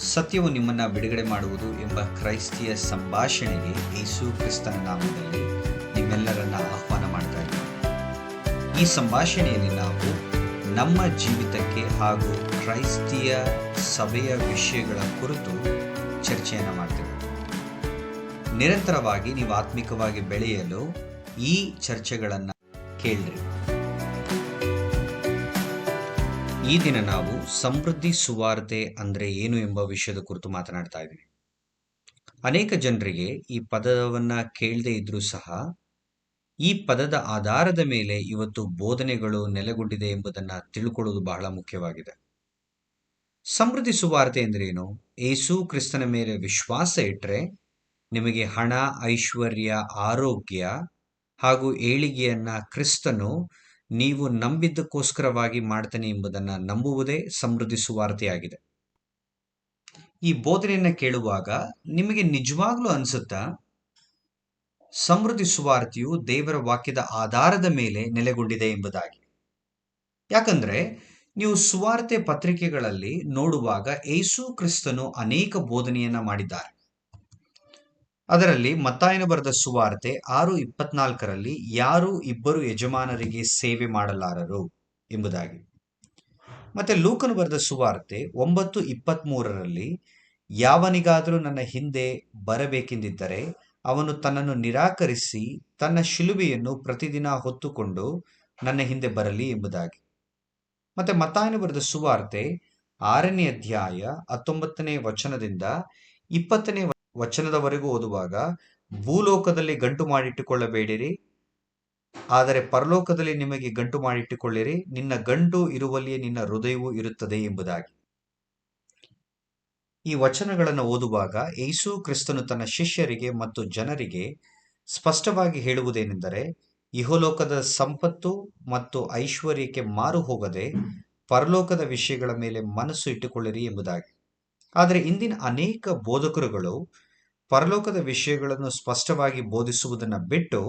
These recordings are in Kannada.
ಸತ್ಯವು ನಿಮ್ಮನ್ನು ಬಿಡುಗಡೆ ಮಾಡುವುದು ಎಂಬ ಕ್ರೈಸ್ತಿಯ ಸಂಭಾಷಣೆಗೆ ಯೇಸು ಕ್ರಿಸ್ತನ ನಾಮದಲ್ಲಿ ನಿಮ್ಮೆಲ್ಲರನ್ನ ಆಹ್ವಾನ ಮಾಡ್ತಾ ಇದ್ದೀವಿ. ಈ ಸಂಭಾಷಣೆಯಲ್ಲಿ ನಾವು ನಮ್ಮ ಜೀವಿತಕ್ಕೆ ಹಾಗೂ ಕ್ರೈಸ್ತಿಯ ಸಭೆಯ ವಿಷಯಗಳ ಕುರಿತು ಚರ್ಚೆಯನ್ನು ಮಾಡ್ತೇವೆ. ನಿರಂತರವಾಗಿ ನೀವು ಆತ್ಮಿಕವಾಗಿ ಬೆಳೆಯಲು ಈ ಚರ್ಚೆಗಳನ್ನು ಕೇಳ್ರಿ. ಈ ದಿನ ನಾವು ಸಮೃದ್ಧಿ ಸುವಾರ್ತೆ ಅಂದ್ರೆ ಏನು ಎಂಬ ವಿಷಯದ ಕುರಿತು ಮಾತನಾಡ್ತಾ ಇದ್ದೀವಿ. ಅನೇಕ ಜನರಿಗೆ ಈ ಪದವನ್ನ ಕೇಳದೇ ಇದ್ರೂ ಸಹ ಈ ಪದದ ಆಧಾರದ ಮೇಲೆ ಇವತ್ತು ಬೋಧನೆಗಳು ನೆಲೆಗೊಂಡಿದೆ ಎಂಬುದನ್ನ ತಿಳ್ಕೊಳ್ಳೋದು ಬಹಳ ಮುಖ್ಯವಾಗಿದೆ. ಸಮೃದ್ಧಿ ಸುವಾರ್ತೆ ಎಂದ್ರೇನು? ಯೇಸು ಕ್ರಿಸ್ತನ ಮೇಲೆ ವಿಶ್ವಾಸ ಇಟ್ಟರೆ ನಿಮಗೆ ಹಣ, ಐಶ್ವರ್ಯ, ಆರೋಗ್ಯ ಹಾಗೂ ಏಳಿಗೆಯನ್ನ ಕ್ರಿಸ್ತನು ನೀವು ನಂಬಿದ್ದಕ್ಕೋಸ್ಕರವಾಗಿ ಮಾಡ್ತಾನೆ ಎಂಬುದನ್ನು ನಂಬುವುದೇ ಸಮೃದ್ಧಿ ಸುವಾರ್ತೆಯಾಗಿದೆ. ಈ ಬೋಧನೆಯನ್ನ ಕೇಳುವಾಗ ನಿಮಗೆ ನಿಜವಾಗ್ಲೂ ಅನ್ಸುತ್ತಾ ಸಮೃದ್ಧಿ ಸುವಾರ್ತೆಯು ದೇವರ ವಾಕ್ಯದ ಆಧಾರದ ಮೇಲೆ ನೆಲೆಗೊಂಡಿದೆ ಎಂಬುದಾಗಿ? ಯಾಕಂದ್ರೆ ನೀವು ಸುವಾರ್ತೆ ಪತ್ರಿಕೆಗಳಲ್ಲಿ ನೋಡುವಾಗ ಯೇಸು ಕ್ರಿಸ್ತನು ಅನೇಕ ಬೋಧನೆಯನ್ನ ಮಾಡಿದ್ದಾರೆ. ಅದರಲ್ಲಿ ಮತ್ತಾಯನ ಬರೆದ ಸುವಾರ್ತೆ 6:24 ಯಾರು ಇಬ್ಬರು ಯಜಮಾನರಿಗೆ ಸೇವೆ ಮಾಡಲಾರರು ಎಂಬುದಾಗಿ, ಮತ್ತೆ ಲೂಕನು ಬರೆದ ಸುವಾರ್ತೆ 9:23 ಯಾವನಿಗಾದರೂ ನನ್ನ ಹಿಂದೆ ಬರಬೇಕೆಂದಿದ್ದರೆ ಅವನು ತನ್ನನ್ನು ನಿರಾಕರಿಸಿ ತನ್ನ ಶಿಲುಬೆಯನ್ನು ಪ್ರತಿದಿನ ಹೊತ್ತುಕೊಂಡು ನನ್ನ ಹಿಂದೆ ಬರಲಿ ಎಂಬುದಾಗಿ. ಮತ್ತೆ ಮತ್ತಾಯನ ಬರೆದ ಸುವಾರ್ತೆ 6ನೇ ಅಧ್ಯಾಯ 19ನೇ ವಚನದಿಂದ 20ನೇ ವಚನದವರೆಗೂ ಓದುವಾಗ, ಭೂಲೋಕದಲ್ಲಿ ಗಂಟು ಮಾಡಿಟ್ಟುಕೊಳ್ಳಬೇಡಿರಿ, ಆದರೆ ಪರಲೋಕದಲ್ಲಿ ನಿಮಗೆ ಗಂಟು ಮಾಡಿಟ್ಟುಕೊಳ್ಳಿರಿ, ನಿನ್ನ ಗಂಟು ಇರುವಲ್ಲಿಯೇ ನಿನ್ನ ಹೃದಯವೂ ಇರುತ್ತದೆ ಎಂಬುದಾಗಿ. ಈ ವಚನಗಳನ್ನು ಓದುವಾಗ ಯೇಸು ಕ್ರಿಸ್ತನು ತನ್ನ ಶಿಷ್ಯರಿಗೆ ಮತ್ತು ಜನರಿಗೆ ಸ್ಪಷ್ಟವಾಗಿ ಹೇಳುವುದೇನೆಂದರೆ, ಇಹಲೋಕದ ಸಂಪತ್ತು ಮತ್ತು ಐಶ್ವರ್ಯಕ್ಕೆ ಮಾರು ಹೋಗದೆ ಪರಲೋಕದ ವಿಷಯಗಳ ಮೇಲೆ ಮನಸ್ಸು ಇಟ್ಟುಕೊಳ್ಳಿರಿ ಎಂಬುದಾಗಿ. ಆದರೆ ಇಂದಿನ ಅನೇಕ ಬೋಧಕರುಗಳು ಪರಲೋಕದ ವಿಷಯಗಳನ್ನು ಸ್ಪಷ್ಟವಾಗಿ ಬೋಧಿಸುವುದನ್ನು ಬಿಟ್ಟು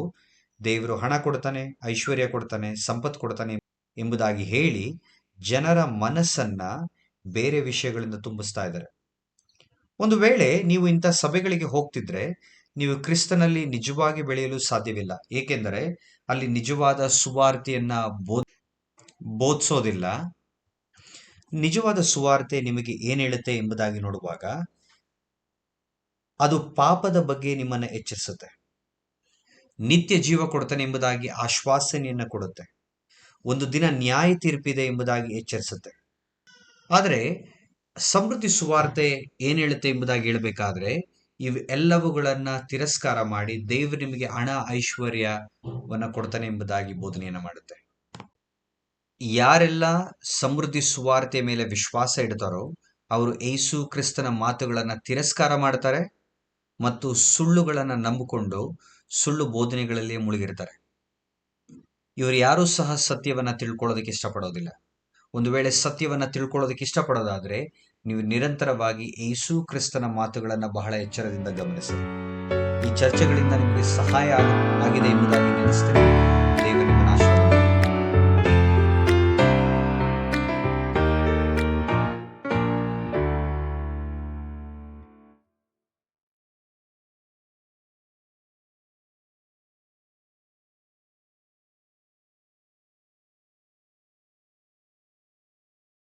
ದೇವರು ಹಣ ಕೊಡ್ತಾನೆ, ಐಶ್ವರ್ಯ ಕೊಡ್ತಾನೆ, ಸಂಪತ್ತು ಕೊಡ್ತಾನೆ ಎಂಬುದಾಗಿ ಹೇಳಿ ಜನರ ಮನಸ್ಸನ್ನ ಬೇರೆ ವಿಷಯಗಳಿಂದ ತುಂಬಿಸ್ತಾ ಇದ್ದಾರೆ. ಒಂದು ವೇಳೆ ನೀವು ಇಂಥ ಸಭೆಗಳಿಗೆ ಹೋಗ್ತಿದ್ರೆ ನೀವು ಕ್ರಿಸ್ತನಲ್ಲಿ ನಿಜವಾಗಿ ಬೆಳೆಯಲು ಸಾಧ್ಯವಿಲ್ಲ. ಏಕೆಂದರೆ ಅಲ್ಲಿ ನಿಜವಾದ ಸುವಾರ್ತೆಯನ್ನ ಬೋಧಿಸೋದಿಲ್ಲ. ನಿಜವಾದ ಸುವಾರ್ತೆ ನಿಮಗೆ ಏನ್ ಹೇಳುತ್ತೆ ಎಂಬುದಾಗಿ ನೋಡುವಾಗ ಅದು ಪಾಪದ ಬಗ್ಗೆ ನಿಮ್ಮನ್ನು ಎಚ್ಚರಿಸುತ್ತೆ, ನಿತ್ಯ ಜೀವ ಕೊಡ್ತಾನೆ ಎಂಬುದಾಗಿ ಆಶ್ವಾಸನೆಯನ್ನ ಕೊಡುತ್ತೆ, ಒಂದು ದಿನ ನ್ಯಾಯ ತೀರ್ಪಿದೆ ಎಂಬುದಾಗಿ ಎಚ್ಚರಿಸುತ್ತೆ. ಆದರೆ ಸಮೃದ್ಧಿ ಸುವಾರ್ತೆ ಏನ್ ಹೇಳುತ್ತೆ ಎಂಬುದಾಗಿ ಹೇಳಬೇಕಾದ್ರೆ ಇವೆಲ್ಲವುಗಳನ್ನ ತಿರಸ್ಕಾರ ಮಾಡಿ ದೇವರು ನಿಮಗೆ ಹಣ, ಐಶ್ವರ್ಯವನ್ನ ಕೊಡ್ತಾನೆ ಎಂಬುದಾಗಿ ಬೋಧನೆಯನ್ನ ಮಾಡುತ್ತೆ. ಯಾರೆಲ್ಲ ಸಮೃದ್ಧಿ ಸುವಾರ್ತೆ ಮೇಲೆ ವಿಶ್ವಾಸ ಇಡ್ತಾರೋ ಅವರು ಯೇಸು ಕ್ರಿಸ್ತನ ಮಾತುಗಳನ್ನ ತಿರಸ್ಕಾರ ಮಾಡ್ತಾರೆ ಮತ್ತು ಸುಳ್ಳುಗಳನ್ನ ನಂಬಿಕೊಂಡು ಸುಳ್ಳು ಬೋಧನೆಗಳಲ್ಲಿ ಮುಳುಗಿರ್ತಾರೆ. ಇವರು ಯಾರೂ ಸಹ ಸತ್ಯವನ್ನ ತಿಳ್ಕೊಳ್ಳೋದಕ್ಕೆ ಇಷ್ಟಪಡೋದಿಲ್ಲ. ಒಂದು ವೇಳೆ ಸತ್ಯವನ್ನ ತಿಳ್ಕೊಳ್ಳೋದಕ್ಕೆ ಇಷ್ಟಪಡೋದಾದ್ರೆ ನೀವು ನಿರಂತರವಾಗಿ ಯೇಸು ಕ್ರಿಸ್ತನ ಮಾತುಗಳನ್ನ ಬಹಳ ಎಚ್ಚರದಿಂದ ಗಮನಿಸಿ. ಈ ಚರ್ಚೆಗಳಿಂದ ನಿಮಗೆ ಸಹಾಯ ಆಗಿದೆ ಎಂಬುದಾಗಿ ನೆನೆಸ್ತೇನೆ.